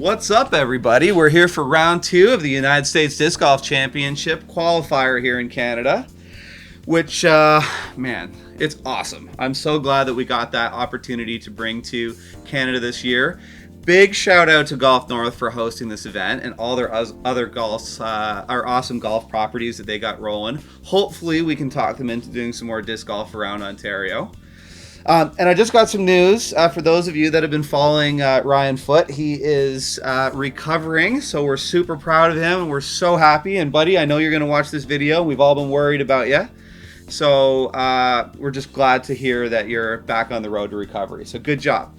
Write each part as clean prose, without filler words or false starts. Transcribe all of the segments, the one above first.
What's up, everybody? We're here for round 2 of the United States Disc Golf Championship qualifier here in Canada, which, man, it's awesome. I'm so glad that we got that opportunity to bring to Canada this year. Big shout out to Golf North for hosting this event and all their other our awesome golf properties that they got rolling. Hopefully, we can talk them into doing some more disc golf around Ontario. And I just got some news for those of you that have been following Ryan Foote. He is recovering, so we're super proud of him, and we're so happy. And buddy, I know you're going to watch this video. We've all been worried about you. So we're just glad to hear that you're back on the road to recovery. So good job.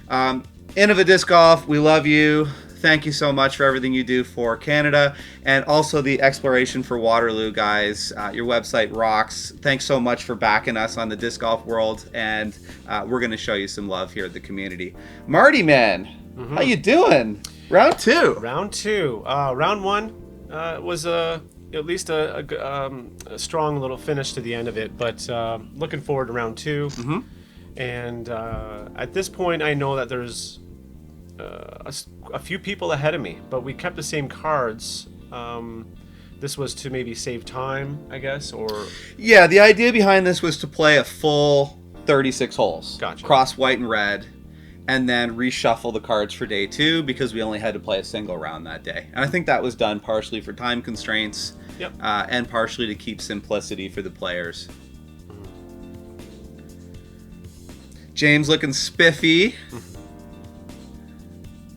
Innova Disc Golf, we love you. Thank you so much for everything you do for Canada and also the exploration for Waterloo, guys. Your website rocks. Thanks so much for backing us on the disc golf world, and we're going to show you some love here at the community. Marty, man, how you doing? Round 2. Round 2. Round 1 was at least a strong little finish to the end of it, but looking forward to round 2. And at this point, I know that there's a few people ahead of me, but we kept the same cards. This was to maybe save time, I guess, or... Yeah, the idea behind this was to play a full 36 holes. Gotcha. Cross white and red, and then reshuffle the cards for day 2 because we only had to play a single round that day. And I think that was done partially for time constraints, and partially to keep simplicity for the players. James looking spiffy.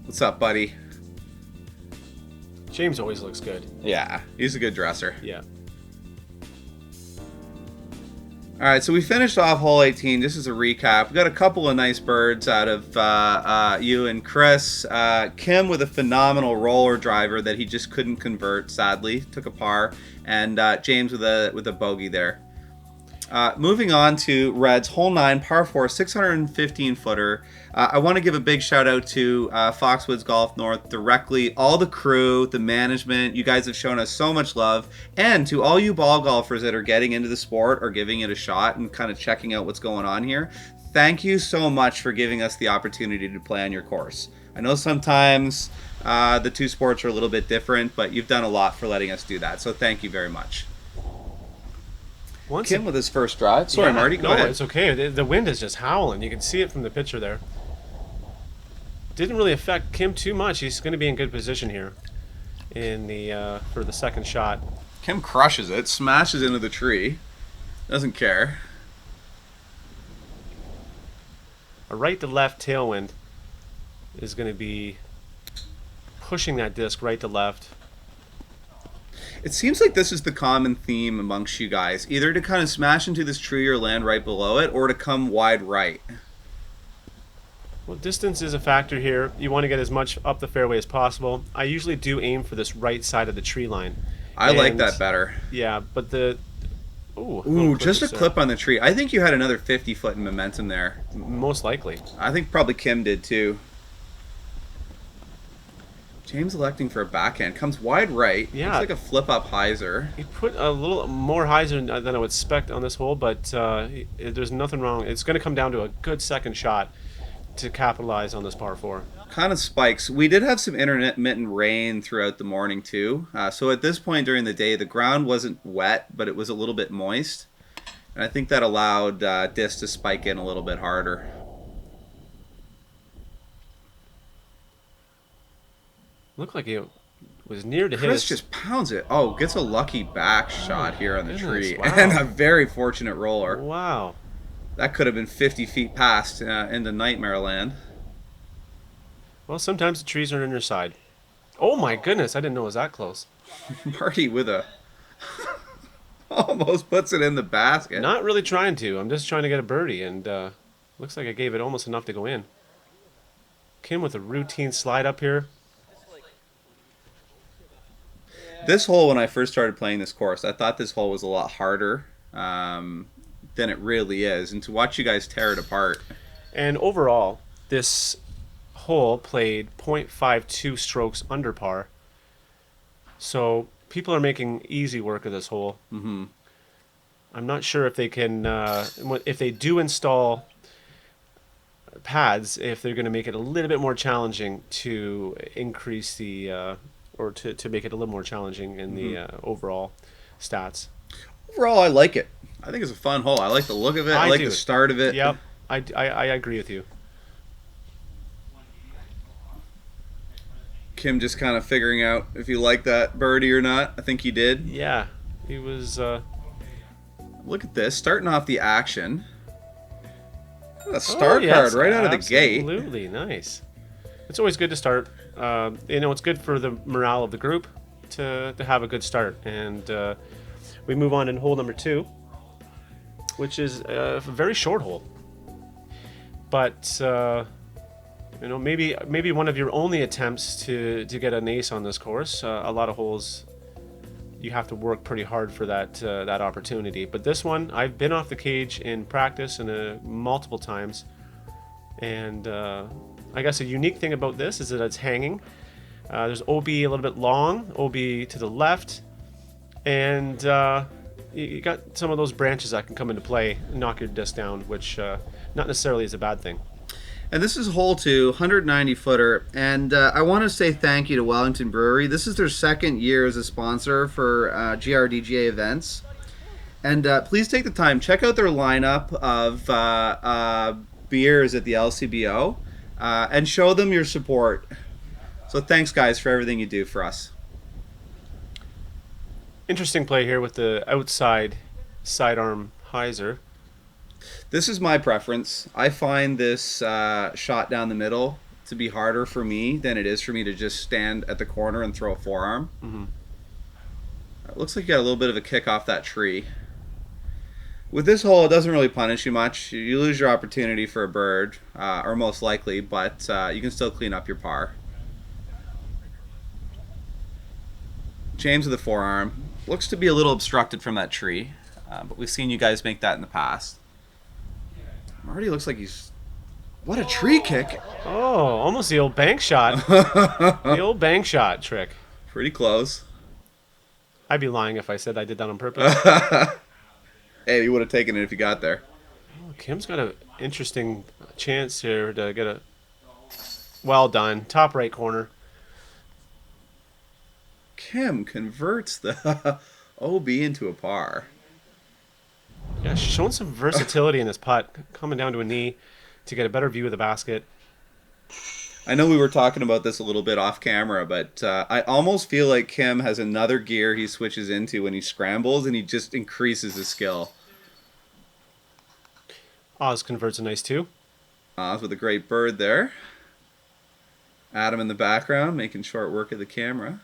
What's up, buddy? James always looks good. Yeah, he's a good dresser. Yeah. All right, so we finished off hole 18. Just as a recap, we got a couple of nice birds out of you and Chris. Kim with a phenomenal roller driver that he just couldn't convert, sadly. Took a par. And James with a bogey there. Moving on to Reds, hole 9, par 4, 615-footer. I want to give a big shout out to Foxwood's Golf North directly, all the crew, the management. You guys have shown us so much love. And to all you ball golfers that are getting into the sport or giving it a shot and kind of checking out what's going on here, thank you so much for giving us the opportunity to play on your course. I know sometimes the two sports are a little bit different, but you've done a lot for letting us do that. So thank you very much. Kim with his first drive. Sorry, Marty, go ahead. No, it's okay. The wind is just howling. You can see it from the picture there. Didn't really affect Kim too much. He's going to be in good position here in the for the second shot. Kim crushes it, smashes into the tree. Doesn't care. A right to left tailwind is going to be pushing that disc right to left. It seems like this is the common theme amongst you guys, either to kind of smash into this tree or land right below it, or to come wide right. Well, distance is a factor here. You want to get as much up the fairway as possible. I usually do aim for this right side of the tree line. I like that better. Yeah, but the... Ooh, just a clip on the tree. I think you had another 50-foot in momentum there. Most likely. I think probably Kim did too. James electing for a backhand. Comes wide right. Yeah. Looks like a flip-up hyzer. He put a little more hyzer than I would expect on this hole, but there's nothing wrong. It's going to come down to a good second shot to capitalize on this par 4. Kind of spikes. We did have some intermittent rain throughout the morning too. So at this point during the day, the ground wasn't wet, but it was a little bit moist. And I think that allowed disc to spike in a little bit harder. Looked like it was near to hit. Chris just pounds it. Oh, gets a lucky back shot here on the tree. Wow. And a very fortunate roller. Wow. That could have been 50 feet past into Nightmare Land. Well, sometimes the trees are on your side. Oh my goodness, I didn't know it was that close. Marty with a... almost puts it in the basket. Not really trying to. I'm just trying to get a birdie, and looks like I gave it almost enough to go in. Kim with a routine slide up here. This hole, when I first started playing this course, I thought this hole was a lot harder than it really is. And to watch you guys tear it apart. And overall, this hole played .52 strokes under par. So people are making easy work of this hole. Mm-hmm. I'm not sure if they can, if they do install pads if they're going to make it a little bit more challenging to increase the or to make it a little more challenging in the overall stats. Overall, I like it. I think it's a fun hole. I like the look of it. I like the start of it. Yep, I agree with you. Kim just kind of figuring out if he liked that birdie or not. I think he did. Yeah, he was. Look at this, starting off the action. A star card right out of the gate. Absolutely nice. It's always good to start. It's good for the morale of the group to have a good start. And we move on in hole number 2, which is a very short hole. But maybe one of your only attempts to get an ace on this course. A lot of holes, you have to work pretty hard for that opportunity. But this one, I've been off the cage in practice and multiple times, and I guess a unique thing about this is that it's hanging. There's OB a little bit long, OB to the left, and you got some of those branches that can come into play and knock your disc down, which not necessarily is a bad thing. And this is hole 2, 190-footer, and I want to say thank you to Wellington Brewery. This is their second year as a sponsor for GRDGA events. And please take the time, check out their lineup of beers at the LCBO, and show them your support. So thanks, guys, for everything you do for us. Interesting play here with the outside sidearm hyzer. This is my preference. I find this shot down the middle to be harder for me than it is for me to just stand at the corner and throw a forearm. Mm-hmm. It looks like you got a little bit of a kick off that tree. With this hole, it doesn't really punish you much. You lose your opportunity for a bird, or most likely, but you can still clean up your par. James with a forearm. Looks to be a little obstructed from that tree, but we've seen you guys make that in the past. Marty looks like he's... What a tree kick! Oh, almost the old bank shot. The old bank shot trick. Pretty close. I'd be lying if I said I did that on purpose. Hey, you would have taken it if you got there. Oh, Kim's got an interesting chance here to get a... Well done. Top right corner. Kim converts the OB into a par. Yeah, she's showing some versatility in this putt, coming down to a knee to get a better view of the basket. I know we were talking about this a little bit off camera, but I almost feel like Kim has another gear he switches into when he scrambles, and he just increases his skill. Oz converts a nice 2. Oz with a great bird there. Adam in the background making short work of the camera.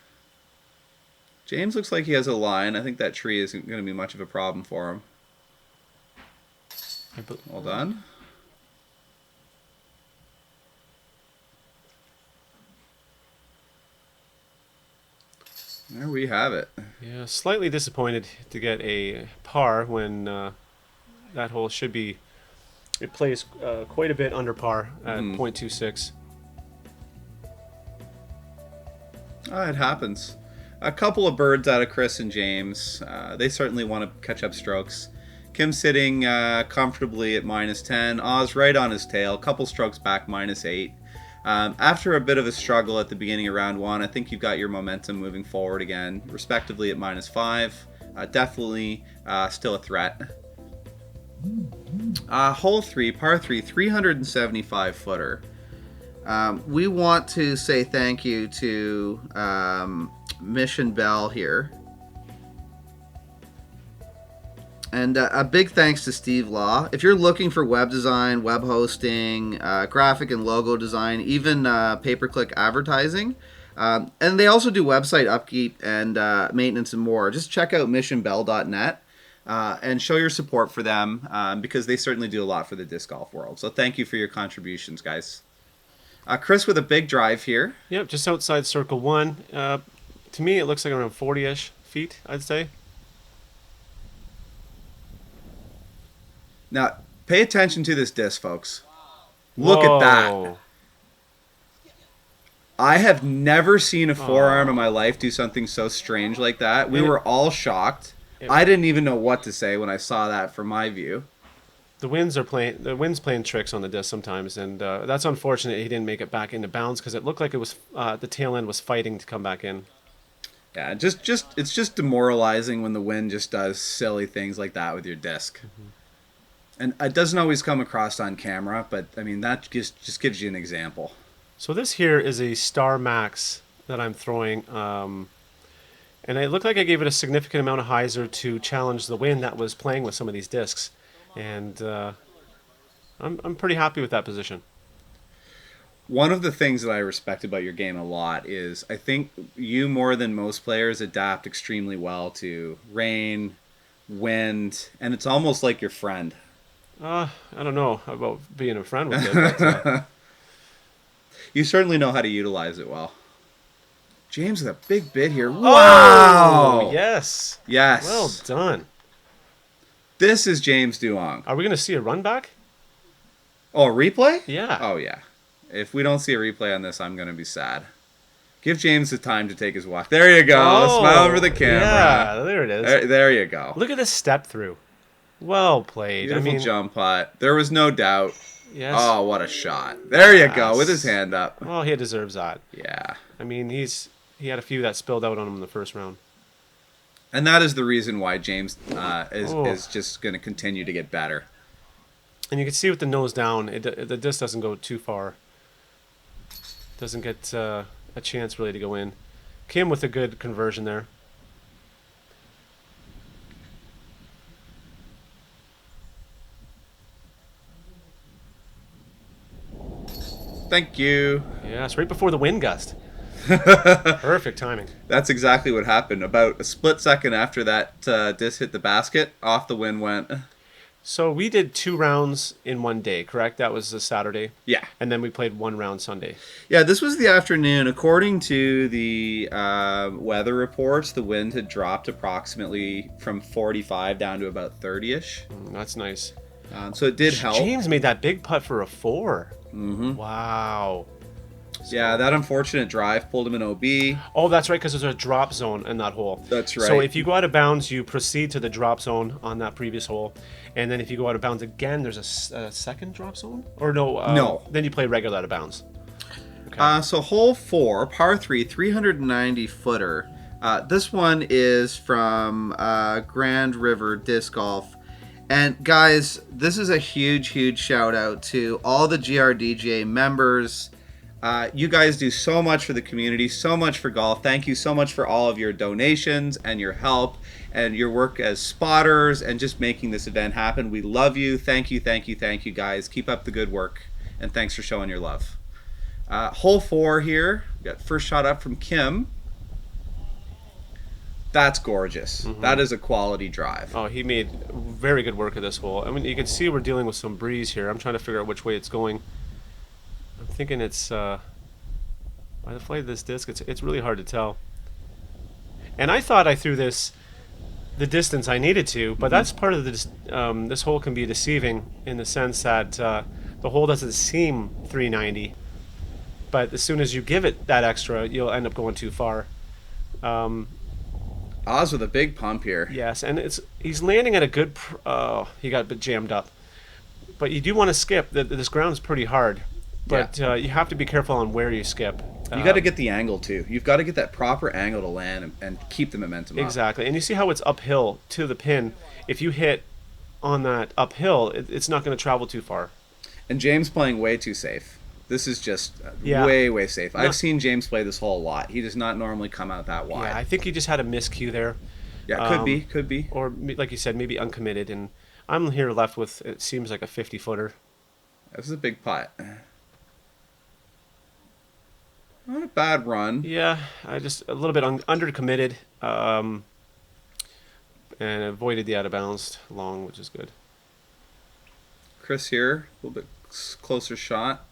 James looks like he has a line. I think that tree isn't going to be much of a problem for him. Well done. There we have it. Yeah, slightly disappointed to get a par when that hole should be... It plays quite a bit under par at .26. It happens. A couple of birds out of Chris and James. They certainly want to catch up strokes. Kim sitting comfortably at -10. Oz right on his tail. Couple strokes back, -8. After a bit of a struggle at the beginning of round 1, I think you've got your momentum moving forward again, respectively at -5. Definitely still a threat. Hole 3, par 3, 375-footer. We want to say thank you to Mission Bell here. And a big thanks to Steve Law. If you're looking for web design, web hosting, graphic and logo design, even pay-per-click advertising, and they also do website upkeep and maintenance and more, just check out missionbell.net and show your support for them because they certainly do a lot for the disc golf world. So thank you for your contributions, guys. Chris with a big drive here. Yep, just outside circle 1. To me, it looks like around 40-ish feet, I'd say. Now, pay attention to this disc, folks. Look at that. I have never seen a forearm in my life do something so strange like that. We were all shocked. I didn't even know what to say when I saw that from my view. The wind's playing tricks on the disc sometimes, and that's unfortunate. He didn't make it back into bounds because it looked like it was the tail end was fighting to come back in. Yeah, it's just demoralizing when the wind just does silly things like that with your disc. Mm-hmm. And it doesn't always come across on camera, but I mean that just gives you an example. So this here is a Star Max that I'm throwing, and it looked like I gave it a significant amount of hyzer to challenge the wind that was playing with some of these discs, and I'm pretty happy with that position. One of the things that I respect about your game a lot is I think you more than most players adapt extremely well to rain, wind, and it's almost like your friend. I don't know about being a friend with it, but you certainly know how to utilize it well. James with a big bid here. Wow! Oh, yes. Yes. Well done. This is James Duong. Are we going to see a run back? Oh, a replay? Yeah. Oh, yeah. If we don't see a replay on this, I'm going to be sad. Give James the time to take his walk. There you go. Oh, Smile over the camera. Yeah, there it is. There you go. Look at this step through. Well played. Beautiful jump putt. There was no doubt. Yes. Oh, what a shot. There you go, with his hand up. Well, he deserves that. Yeah. I mean, he had a few that spilled out on him in the first round. And that is the reason why James is just going to continue to get better. And you can see with the nose down, the disc doesn't go too far. Doesn't get a chance really to go in. Kim with a good conversion there. Thank you. Yes, right before the wind gust. Perfect timing. That's exactly what happened. About a split second after that disc hit the basket, off the wind went. So we did 2 rounds in one day, correct? That was a Saturday? Yeah. And then we played 1 round Sunday. Yeah, this was the afternoon. According to the weather reports, the wind had dropped approximately from 45 down to about 30-ish. That's nice. So it did help. James made that big putt for a 4. Mm-hmm. Wow. Yeah, that unfortunate drive pulled him in OB. Oh, that's right, because there's a drop zone in that hole. That's right. So if you go out of bounds, you proceed to the drop zone on that previous hole. And then if you go out of bounds again, there's a second drop zone? Or no? No. Then you play regular out of bounds. Okay. So hole 4, par 3, 390-footer. This one is from Grand River Disc Golf. And guys, this is a huge, huge shout out to all the GRDGA members. You guys do so much for the community, so much for golf. Thank you so much for all of your donations and your help and your work as spotters and just making this event happen. We love you. Thank you, thank you, thank you, guys. Keep up the good work, and thanks for showing your love. Hole 4 here. We got first shot up from Kim. That's gorgeous. Mm-hmm. That is a quality drive. Oh, he made very good work of this hole. I mean, you can see we're dealing with some breeze here. I'm trying to figure out which way it's going. I'm thinking it's by the flight of this disc, it's really hard to tell. And I thought I threw this the distance I needed to, but that's part of the this hole can be deceiving in the sense that the hole doesn't seem 390, but as soon as you give it that extra, you'll end up going too far. Oz with a big pump here. Yes, and he's landing at a good. He got a bit jammed up, but you do want to skip. This ground is pretty hard. But you have to be careful on where you skip. You got to get the angle, too. You've got to get that proper angle to land and keep the momentum up. Exactly. And you see how it's uphill to the pin. If you hit on that uphill, it's not going to travel too far. And James playing way too safe. This is just way, way safe. I've seen James play this hole a lot. He does not normally come out that wide. Yeah, I think he just had a miscue there. Yeah, could be. Or, like you said, maybe uncommitted. And I'm here left with, it seems like a 50-footer. This is a big putt. Not a bad run. Yeah, I just a little bit undercommitted, and avoided the out of bounds long, which is good. Chris here, a little bit closer shot.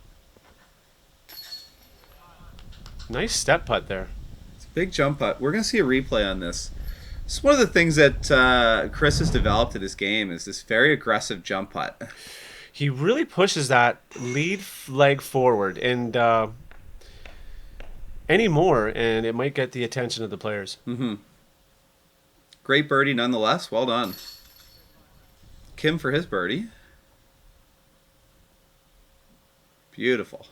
Nice step putt there. It's a big jump putt. We're gonna see a replay on this. It's one of the things that Chris has developed in his game is this very aggressive jump putt. He really pushes that lead leg forward, and any more, and it might get the attention of the players. Mm-hmm. Great birdie nonetheless. Well done. Kim for his birdie. Beautiful.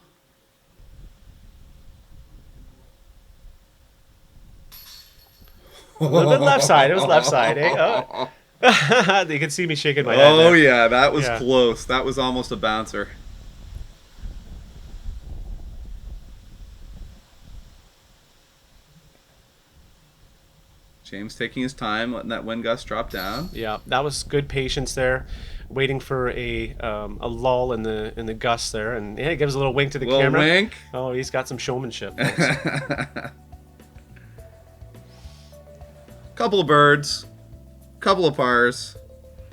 A little bit left side. It was left side, eh? Oh. You can see me shaking my head. Oh there. yeah, that was Yeah. close. That was almost a bouncer. James taking his time, letting that wind gust drop down. Yeah, that was good patience there, waiting for a lull in the gust there, and yeah, he gives a little wink to the Little camera. wink. Oh, he's got some showmanship, folks. Couple of birds, couple of pars.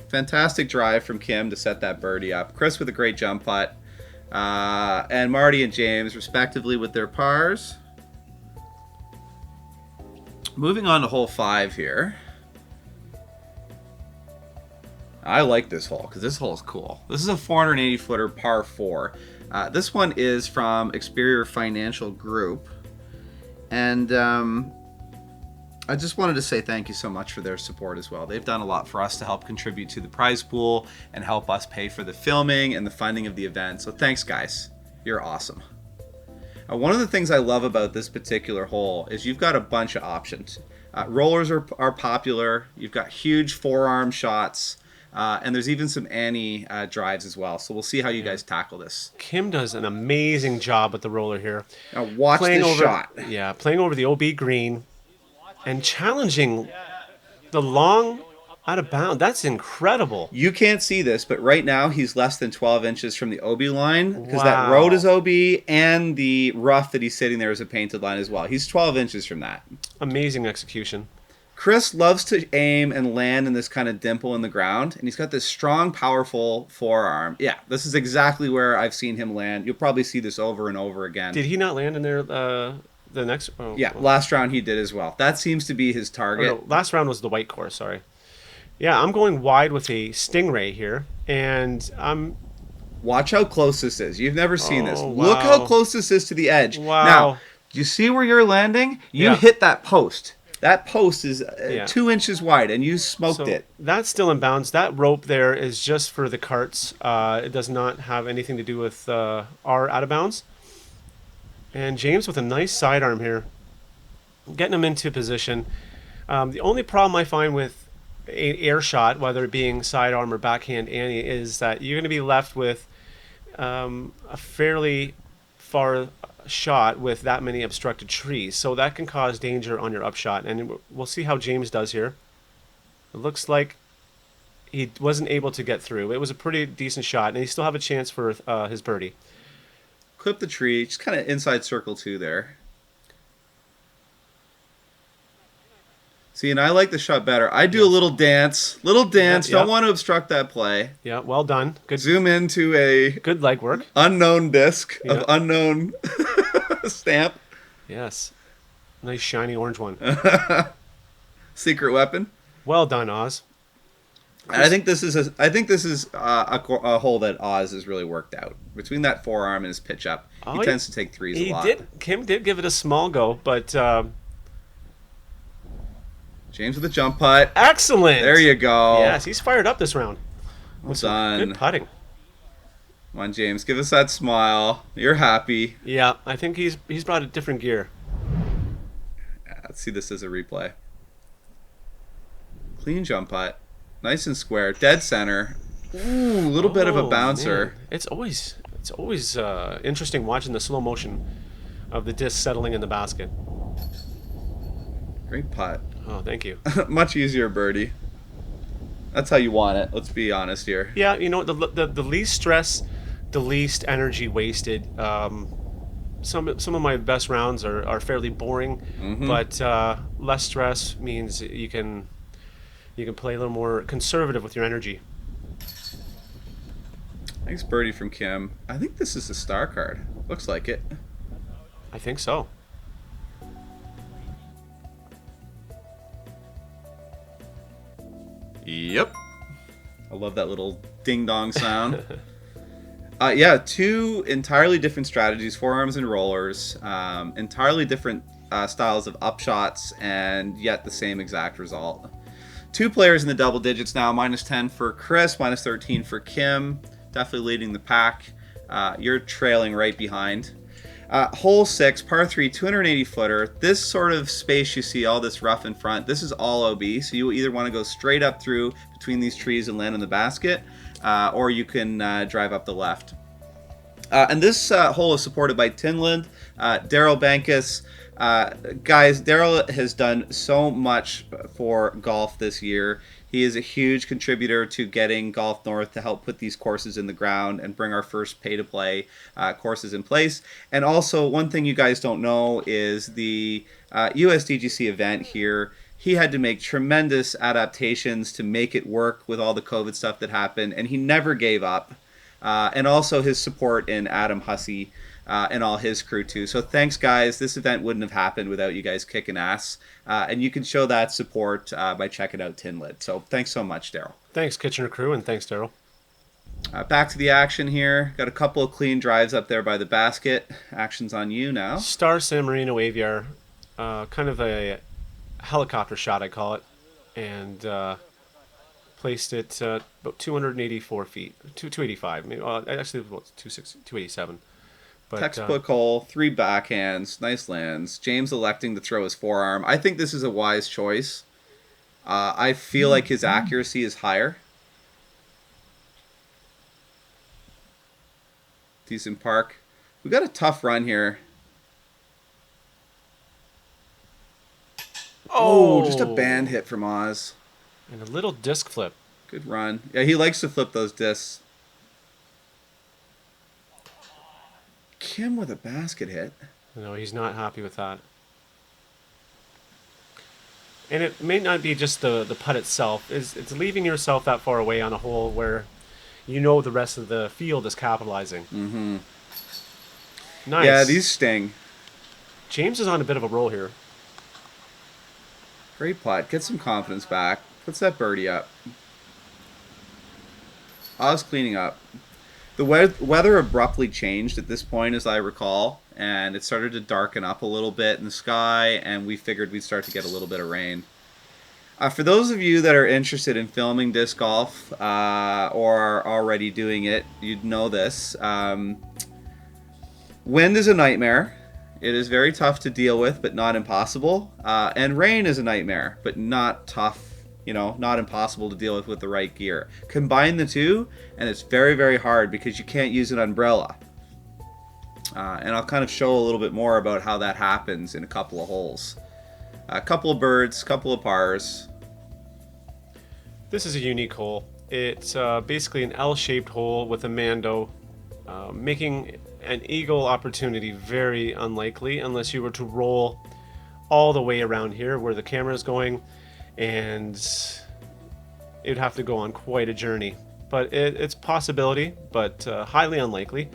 Fantastic drive from Kim to set that birdie up. Chris with a great jump putt, and Marty and James respectively with their pars. Moving on to hole 5 here. I like this hole because this hole is cool. This is a 480 footer par 4. This one is from Experior Financial Group, and I just wanted to say thank you so much for their support as well. They've done a lot for us to help contribute to the prize pool and help us pay for the filming and the funding of the event. So thanks, guys. You're awesome. One of the things I love about this particular hole is you've got a bunch of options. Rollers are popular. You've got huge forearm shots. And there's even some Annie drives as well. So we'll see how you guys tackle this. Kim does an amazing job with the roller here. Now watch this shot. Yeah, playing over the OB green and challenging the long out of bounds. That's incredible. You can't see this, but right now he's less than 12 inches from the OB line because that Wow. road is OB and the rough that he's sitting there is a painted line as well. He's 12 inches from that. Amazing execution. Chris loves to aim and land in this kind of dimple in the ground, and he's got this strong, powerful forearm. Yeah, this is exactly where I've seen him land. You'll probably see this over and over again. Did he not land in there the next? Oh, Yeah, oh. last round he did as well. That seems to be his target. Oh, no, last round was the white course. Sorry. Yeah, I'm going wide with a Stingray here, and I'm. Watch how close this is. You've never seen this. Oh, Look wow. how close this is to the edge. Wow. Now, do you see where you're landing? You Yeah. hit that post. That post is Yeah. 2 inches wide, and you smoked So it. that's still in bounds. That rope there is just for the carts. It does not have anything to do with our out of bounds. And James with a nice sidearm here, getting him into position. The only problem I find with an air shot, whether it being sidearm or backhand Annie, is that you're going to be left with a fairly far shot with that many obstructed trees. So that can cause danger on your upshot. And we'll see how James does here. It looks like he wasn't able to get through. It was a pretty decent shot, and he still have a chance for his birdie. Clip the tree, just kind of inside circle 2 there. See, and I like the shot better. I do a little dance. Yeah. Don't want to obstruct that play. Yeah, well done. Good, Zoom into a good leg work. unknown disc Yeah. of unknown stamp. Yes, nice shiny orange one. Secret weapon. Well done, Oz. And I think this is a hole that Oz has really worked out. Between that forearm and his pitch up, Oh, he tends to take threes a lot. Kim did give it a small go, but James with a jump putt. excellent. There you go. Yes, he's fired up this round. Well done. Good putting. Come on, James. Give us that smile. You're happy. Yeah, I think he's brought a different gear. Yeah, let's see this as a replay. Clean jump putt. Nice and square. Dead center. Ooh, a little bit of a Oh, bouncer. man. It's always interesting watching the slow motion of the disc settling in the basket. Great putt. Oh, thank you. Much easier birdie. That's how you want it. Let's be honest here. Yeah, you know, the least stress, the least energy wasted. Some of my best rounds are fairly boring, but less stress means you can play a little more conservative with your energy. Nice birdie from Kim. I think this is a star card. Looks like it. I think so. Yep. I love that little ding dong sound. Yeah, 2 entirely different strategies, forearms and rollers. Entirely different styles of upshots, and yet the same exact result. 2 players in the double digits now, -10 for Chris, -13 for Kim. Definitely leading the pack. You're trailing right behind. Hole 6, par 3, 280 footer. This sort of space you see, all this rough in front, this is all OB. So you either want to go straight up through between these trees and land in the basket, or you can drive up the left. And this hole is supported by Tinland, Daryl Bankus. Guys, Daryl has done so much for golf this year. He is a huge contributor to getting Golf North to help put these courses in the ground and bring our first pay-to-play courses in place. And also, one thing you guys don't know is the USDGC event here. He had to make tremendous adaptations to make it work with all the COVID stuff that happened, and he never gave up. And also his support in Adam Hussey and all his crew too. So thanks, guys. This event wouldn't have happened without you guys kicking ass. And you can show that support by checking out Tinlid. So thanks so much, Daryl. Thanks, Kitchener crew, and thanks, Daryl. Back to the action here. Got a couple of clean drives up there by the basket. Action's on you now. Star San Marino Aviar, kind of a helicopter shot, I call it, and placed it about 284 feet, 285. Maybe, actually, about 287. But, textbook hole, 3 backhands, nice lands. James electing to throw his forearm. I think this is a wise choice. I feel like his accuracy is higher. Decent park. We got a tough run here. Oh, just a band hit from Oz. And a little disc flip. Good run. Yeah, he likes to flip those discs. Kim with a basket hit. No, he's not happy with that. And it may not be just the putt itself. It's leaving yourself that far away on a hole where you know the rest of the field is capitalizing. Mm-hmm. Nice. Yeah, these sting. James is on a bit of a roll here. Great putt. Get some confidence back. Puts that birdie up. Oz cleaning up. The weather abruptly changed at this point, as I recall, and it started to darken up a little bit in the sky, and we figured we'd start to get a little bit of rain. For those of you that are interested in filming disc golf or are already doing it, you'd know this. Wind is a nightmare. It is very tough to deal with, but not impossible. And rain is a nightmare, but not tough. Not impossible to deal with the right gear. Combine the two, and it's very, very hard because you can't use an umbrella. And I'll kind of show a little bit more about how that happens in a couple of holes. A couple of birds, couple of pars. This is a unique hole. It's basically an L-shaped hole with a Mando, making an eagle opportunity very unlikely unless you were to roll all the way around here where the camera is going, and it would have to go on quite a journey. But it's a possibility, but highly unlikely.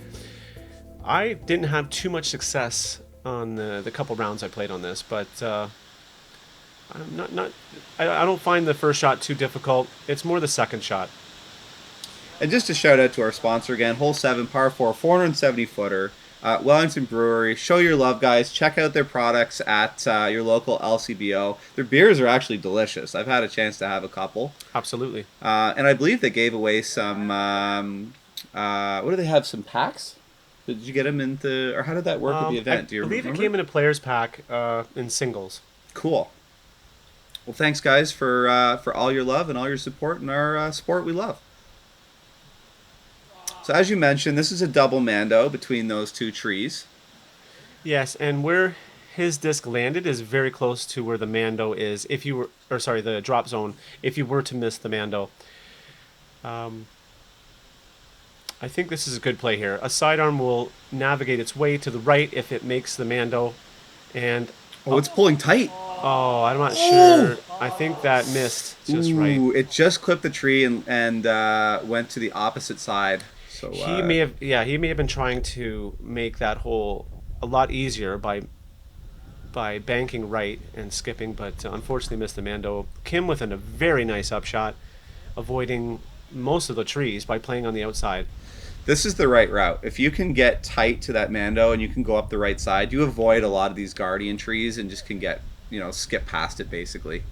I didn't have too much success on the couple rounds I played on this, but I don't find the first shot too difficult. It's more the second shot. And just a shout out to our sponsor again, hole 7, par 4, 470 footer, Wellington Brewery. Show your love, guys. Check out their products at your local LCBO. Their beers are actually delicious. I've had a chance to have a couple. Absolutely. And I believe they gave away some, what do they have, some packs? Did you get them into, or how did that work with the event? Do you remember? I believe it came in a player's pack in singles. Cool. Well, thanks, guys, for all your love and all your support in our sport we love. So as you mentioned, this is a double Mando between those two trees. Yes, and where his disc landed is very close to where the Mando is. If you were, or sorry, the drop zone. If you were to miss the Mando, I think this is a good play here. A sidearm will navigate its way to the right if it makes the Mando, and it's pulling tight. Oh, I'm not sure. I think that missed just right. It just clipped the tree and went to the opposite side. So he may have been trying to make that hole a lot easier by banking right and skipping, but unfortunately missed the Mando. Kim with a very nice upshot, avoiding most of the trees by playing on the outside. This is the right route. If you can get tight to that Mando and you can go up the right side, you avoid a lot of these guardian trees and just can get, skip past it basically.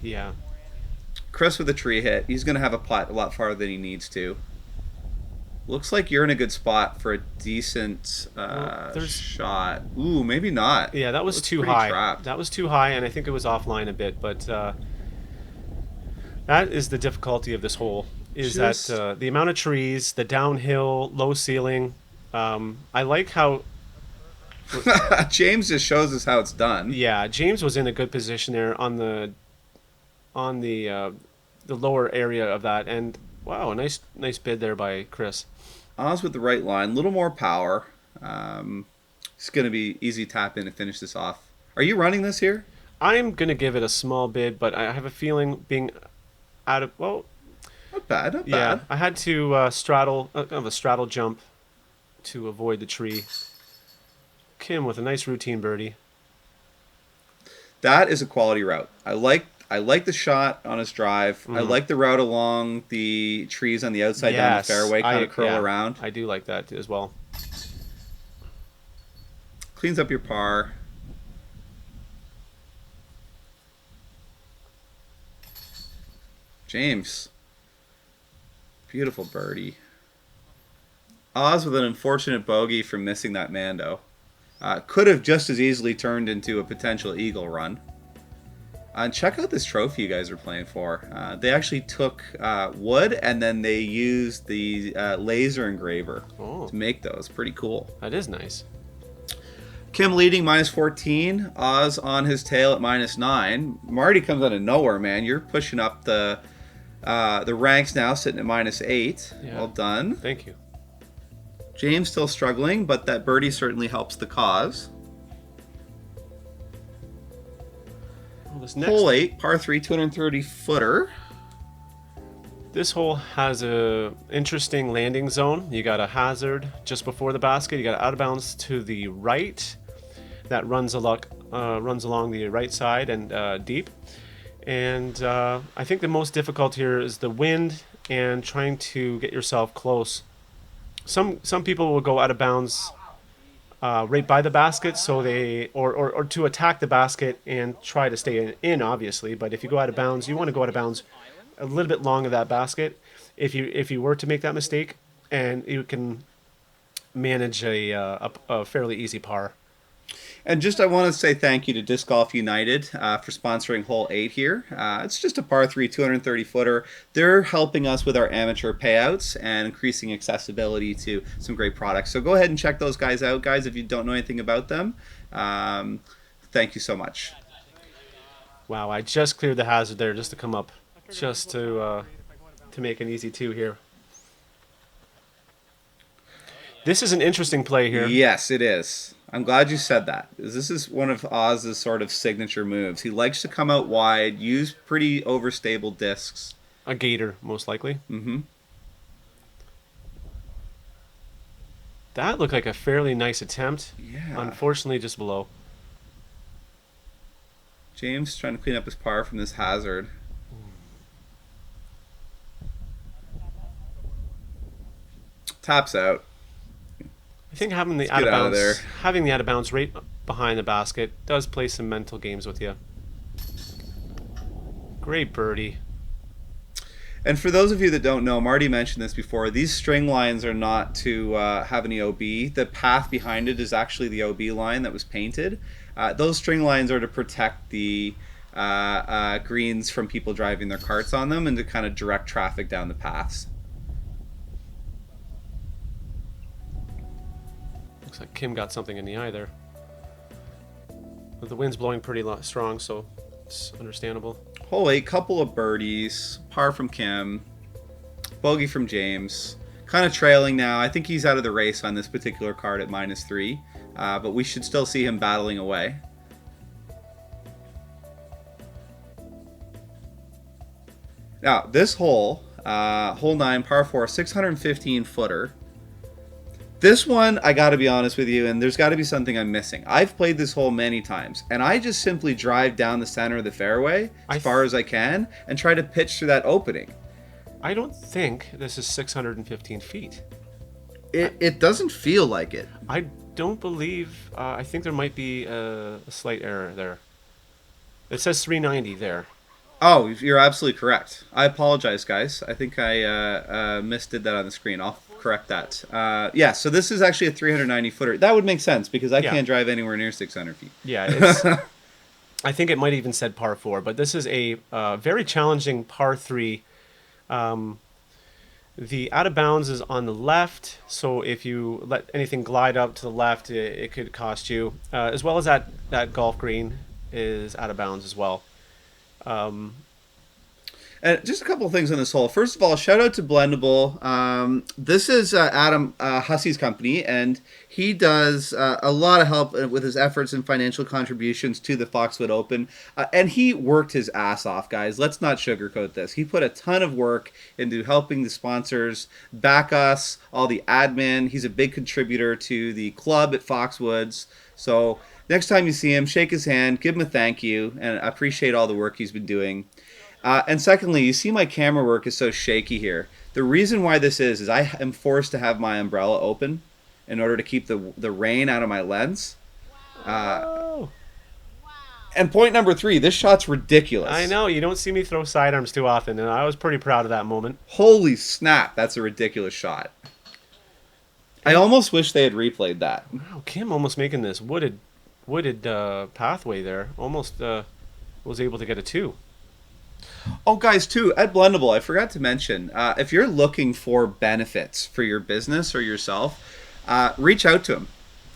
Looks like you're in a good spot for a decent shot. Ooh, maybe not. Yeah, that was too pretty high. trapped. That was too high, and I think it was offline a bit. But that is the difficulty of this hole. Is that the amount of trees, the downhill, low ceiling. I like how James just shows us how it's done. Yeah, James was in a good position there on the lower area of that, and wow, a nice bid there by Chris. Oz with the right line, a little more power. It's going to be easy tap in to finish this off. Are you running this here? I'm going to give it a small bid, but I have a feeling being out of, well... Not bad, not yeah, bad. I had to straddle, kind of a straddle jump to avoid the tree. Kim with a nice routine birdie. That is a quality route. I like the shot on his drive. I like the route along the trees on the outside down the fairway, kind of curl around. I do like that as well. Cleans up your par. James. Beautiful birdie. Oz with an unfortunate bogey for missing that Mando. Could have just as easily turned into a potential eagle run. And check out this trophy you guys are playing for. They actually took wood and then they used the laser engraver to make those. Pretty cool. That is nice. Kim leading -14. Oz on his tail at -9. Marty comes out of nowhere, man. You're pushing up the ranks now, sitting at -8. Yeah. Well done. Thank you. James still struggling, but that birdie certainly helps the cause. Well, this next Hole 8, par 3, 230 footer. This hole has a interesting landing zone. You got a hazard just before the basket. You got out of bounds to the right. That runs along the right side and deep. And I think the most difficult here is the wind and trying to get yourself close. Some people will go out of bounds right by the basket, so they or to attack the basket and try to stay in obviously. But if you go out of bounds, you want to go out of bounds a little bit long of that basket. If you were to make that mistake, and you can manage a fairly easy par. And just I want to say thank you to Disc Golf United for sponsoring hole 8 here. It's just a par 3 230 footer. They're helping us with our amateur payouts and increasing accessibility to some great products. So go ahead and check those guys out, guys, if you don't know anything about them. Thank you so much. Wow, I just cleared the hazard there just to come up, just to make an easy 2 here. This is an interesting play here. Yes, it is. I'm glad you said that. This is one of Oz's sort of signature moves. He likes to come out wide, use pretty overstable discs. A gator, most likely. Mm-hmm. That looked like a fairly nice attempt. Yeah. Unfortunately, just below. James trying to clean up his par from this hazard. Taps out. I think having the Let's get out of there. having the out of bounds right behind the basket does play some mental games with you. Great birdie. And for those of you that don't know, Marty mentioned this before, these string lines are not to have any OB. The path behind it is actually the OB line that was painted. Those string lines are to protect the greens from people driving their carts on them and to kind of direct traffic down the paths. Looks like Kim got something in the eye there. But the wind's blowing pretty strong, so it's understandable. Hole 8, couple of birdies, par from Kim, bogey from James. Kind of trailing now. I think he's out of the race on this particular card at -3, but we should still see him battling away. Now, this hole, hole 9, par 4, 615 footer. This one, I got to be honest with you, and there's got to be something I'm missing. I've played this hole many times, and I just simply drive down the center of the fairway as far as I can and try to pitch through that opening. I don't think this is 615 feet. It doesn't feel like it. I don't believe... I think there might be a slight error there. It says 390 there. Oh, you're absolutely correct. I apologize, guys. I think I misdid that on the screen. correct that. Yeah, so this is actually a 390 footer. That would make sense because I can't drive anywhere near 600 feet. Yeah, it's, I think it might even said par 4, but this is a very challenging par 3. The out of bounds is on the left, so if you let anything glide up to the left, it could cost you. As well as that golf green is out of bounds as well. And just a couple of things on this hole. First of all, shout out to Blendable. This is Adam Hussey's company, and he does a lot of help with his efforts and financial contributions to the Foxwood Open. And he worked his ass off, guys. Let's not sugarcoat this. He put a ton of work into helping the sponsors back us, all the admin. He's a big contributor to the club at Foxwoods. So next time you see him, shake his hand, give him a thank you, and I appreciate all the work he's been doing. And secondly, you see my camera work is so shaky here. The reason why this is I am forced to have my umbrella open in order to keep the rain out of my lens. And point number 3, this shot's ridiculous. I know, you don't see me throw sidearms too often, and I was pretty proud of that moment. Holy snap, that's a ridiculous shot. I almost wish they had replayed that. Wow, Kim almost making this wooded pathway there. Almost was able to get a 2. Oh, guys, too, at Blendable, I forgot to mention, if you're looking for benefits for your business or yourself, reach out to him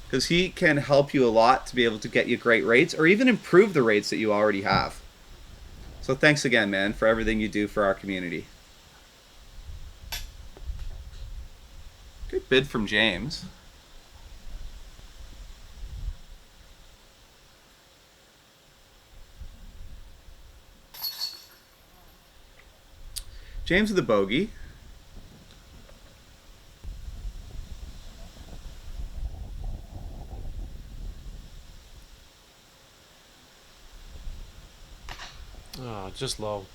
because he can help you a lot to be able to get you great rates or even improve the rates that you already have. So thanks again, man, for everything you do for our community. Good bid from James. James with the bogey. Oh, just low.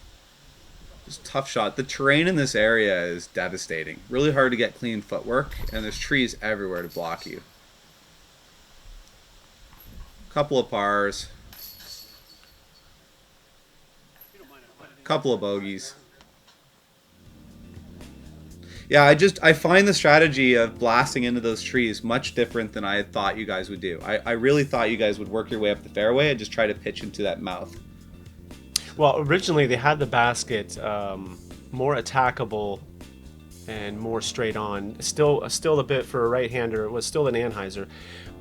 Just tough shot. The terrain in this area is devastating. Really hard to get clean footwork, and there's trees everywhere to block you. Couple of pars. Couple of bogeys. Yeah, I find the strategy of blasting into those trees much different than I had thought you guys would do. I really thought you guys would work your way up the fairway and just try to pitch into that mouth. Well, originally they had the basket more attackable and more straight on. Still a bit for a right-hander. It was still an Anheuser,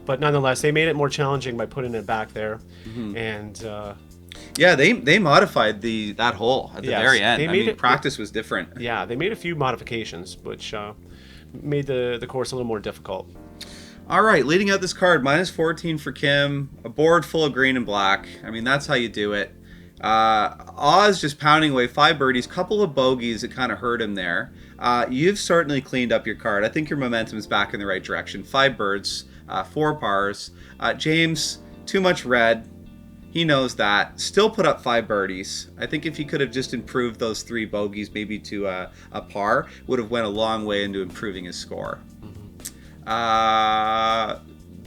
but nonetheless they made it more challenging by putting it back there. Mm-hmm. And yeah, they modified that hole at the very end. Practice was different. Yeah, they made a few modifications, which made the course a little more difficult. All right, leading out this card, -14 for Kim, a board full of green and black. I mean, that's how you do it. Oz just pounding away 5 birdies, couple of bogeys that kind of hurt him there. You've certainly cleaned up your card. I think your momentum is back in the right direction. 5 birds, 4 pars. James, too much red. He knows that. Still put up 5 birdies. I think if he could have just improved those 3 bogeys maybe to a par, would have went a long way into improving his score.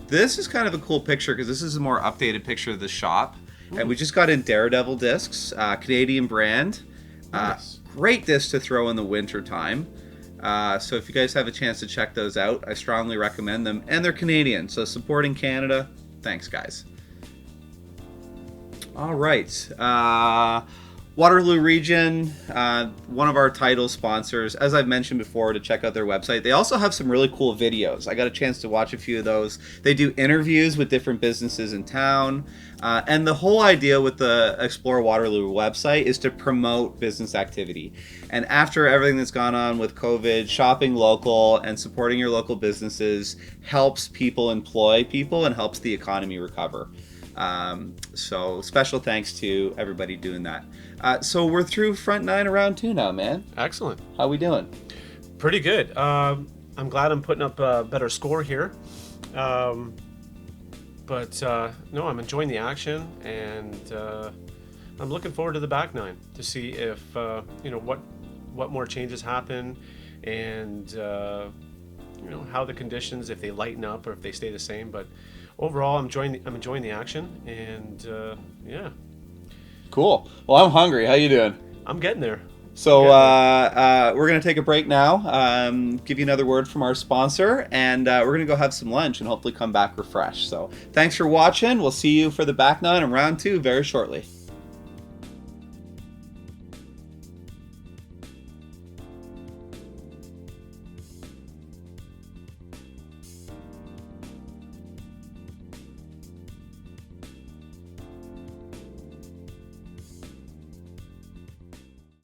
This is kind of a cool picture because this is a more updated picture of the shop. And we just got in Daredevil discs, Canadian brand. Nice. Great disc to throw in the winter time. So if you guys have a chance to check those out, I strongly recommend them. And they're Canadian, so supporting Canada. Thanks, guys. All right. Waterloo region, one of our title sponsors, as I've mentioned before, to check out their website. They also have some really cool videos. I got a chance to watch a few of those. They do interviews with different businesses in town. And the whole idea with the Explore Waterloo website is to promote business activity. And after everything that's gone on with COVID, shopping local and supporting your local businesses helps people employ people and helps the economy recover. So special thanks to everybody doing that. So we're through front 9 of round 2 now, man. Excellent. How we doing? Pretty good. I'm glad I'm putting up a better score here. But no, I'm enjoying the action, and I'm looking forward to the back 9 to see if what more changes happen, and how the conditions, if they lighten up or if they stay the same. But overall, I'm enjoying the action, and yeah. Cool. Well, I'm hungry. How you doing? I'm getting there. So we're going to take a break now, give you another word from our sponsor, and we're going to go have some lunch and hopefully come back refreshed. So thanks for watching. We'll see you for the back nine and round 2 very shortly.